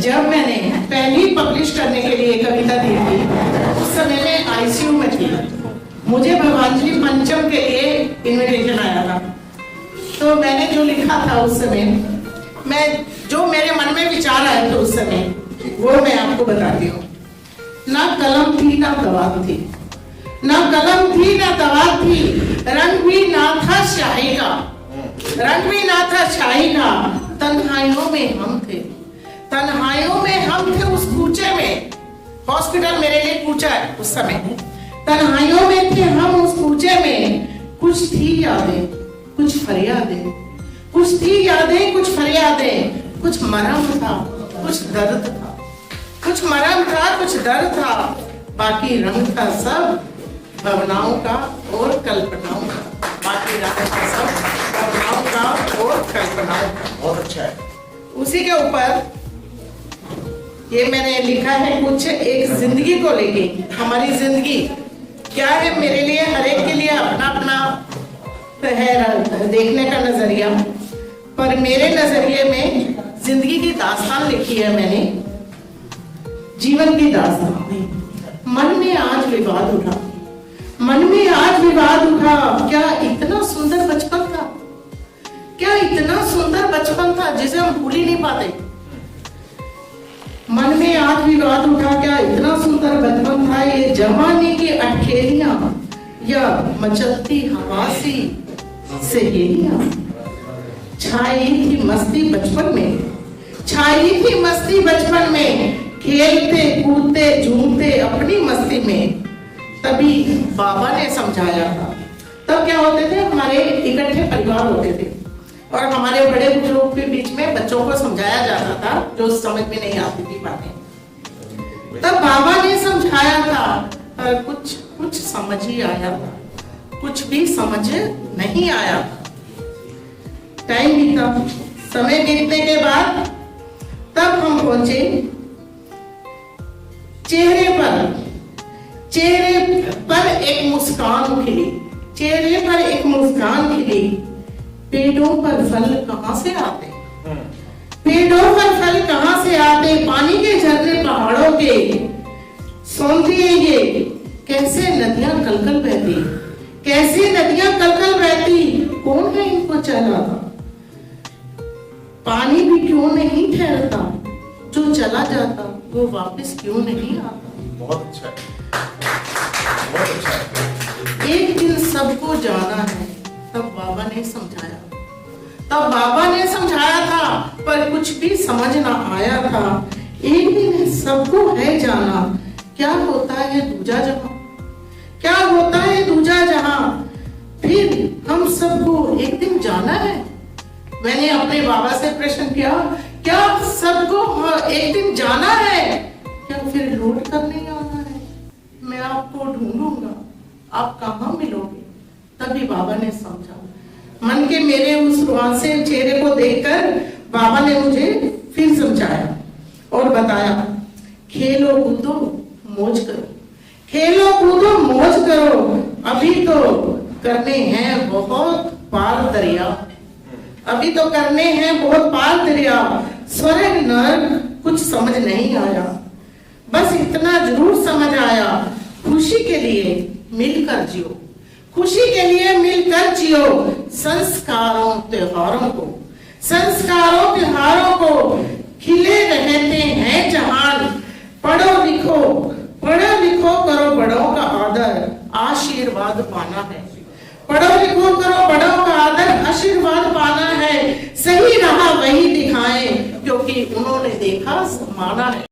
जब मैंने पहली पब्लिश करने के लिए कविता दी थी, उस समय में आईसीयू में थी। मुझे भगवानजी पंचम के लिए इनविटेशन आया था, तो मैंने जो लिखा था उस समय, मैं जो मेरे मन में विचार आए थे उस समय, वो मैं आपको बताती हूँ। ना कलम थी ना दवात थी, ना कलम थी ना दवात थी, रंग भी ना था शाही का, रंग भी ना था शाही का। तन्हाइयों में हम थे, तन्हाइयों में हम थे उस कूचे में। हॉस्पिटल मेरे लिए कूचा है उस समय। तन्हाइयों में थे हम उस कूचे में। कुछ थी यादें, कुछ फरियादें, कुछ थी यादें, कुछ फरियादें। कुछ मरम था, कुछ दर्द था, कुछ मरम था, कुछ दर्द था। बाकी रंग था सब भावनाओं का और कल्पनाओं का। बाकी रंग था सब भावनाओं का और कल्पनाओं का। बहुत अच्छा है। उसी के ऊपर ये मैंने लिखा है कुछ, एक जिंदगी को लेके। हमारी जिंदगी क्या है, मेरे लिए, हर एक के लिए अपना अपना है देखने का नजरिया, पर मेरे नजरिए में जिंदगी की दास्तान लिखी है मैंने, जीवन की दास्तान। मन में आज विवाद उठा, मन में आज विवाद उठा। क्या इतना सुंदर बचपन था, क्या इतना सुंदर बचपन था जिसे हम भूल ही नहीं पाते। मन में आज विवाद उठा, क्या इतना सुंदर बचपन था। ये जवानी की अटखेलियां या मचलती हवासी सहेलियां। छाई थी मस्ती बचपन में, छाई थी मस्ती बचपन में। खेलते कूदते झूमते अपनी मस्ती में। तभी बाबा ने समझाया था। तब क्या होते थे, हमारे इकट्ठे परिवार होते थे और हमारे बड़े बुजुर्गों के बीच में बच्चों को समझाया जाता था जो समझ में नहीं आती थी बातें। तब बाबा ने समझाया था, पर कुछ समझ ही आया था, कुछ भी समझ नहीं आया था। टाइम बीता, समय बीतने के बाद तब हम पहुंचे। चेहरे पर एक मुस्कान खिली, चेहरे पर एक मुस्कान खिली। पेड़ों पर फल कहां से आते, पेड़ों पर फल कहां से आते। पानी के झरने पहाड़ों के सौंदर्य ये कैसे नदियां कलकल बहती, कैसे नदियां कलकल बहती। कौन है इनको चलाता, पानी भी क्यों नहीं ठहरता। जो चला जाता वो वापस क्यों नहीं आता। बहुत अच्छा है, बहुत अच्छा है। एक दिन सबको जाना है, तब बाबा ने समझाया, तब बाबा ने समझाया था, पर कुछ भी समझ ना आया था। एक दिन सबको है जाना, क्या होता है दूजा जहां, क्या होता है दूजा जहां। फिर हम सबको एक दिन जाना है। मैंने अपने बाबा से प्रश्न किया, क्या सबको एक दिन जाना है, क्या फिर लौट कर नहीं आना है। मैं आपको ढूंढूंगा, आप कहाँ मिलोगे। तभी बाबा ने समझा। मन के मेरे उस रुआंसे चेहरे को देखकर बाबा ने मुझे फिर समझाया और बताया, खेलो कूदो मौज करो, खेलो कूदो मौज करो। अभी तो करने हैं बहुत पार दरिया, अभी तो करने हैं बहुत पार दरिया। स्वर्ग नरक कुछ समझ नहीं आया, बस इतना जरूर समझ आया, खुशी के लिए मिलकर जियो, खुशी के लिए मिलकर जियो। संस्कारों त्योहारों को, संस्कारों त्योहारों को खिले रहते हैं जहान। पढ़ो लिखो, पढ़ो लिखो करो बड़ों का आदर, आशीर्वाद पाना है। पढ़ो लिखो करो बड़ों का आदर, आशीर्वाद पाना है। सही राह वही दिखाएं, क्योंकि उन्होंने देखा माना है।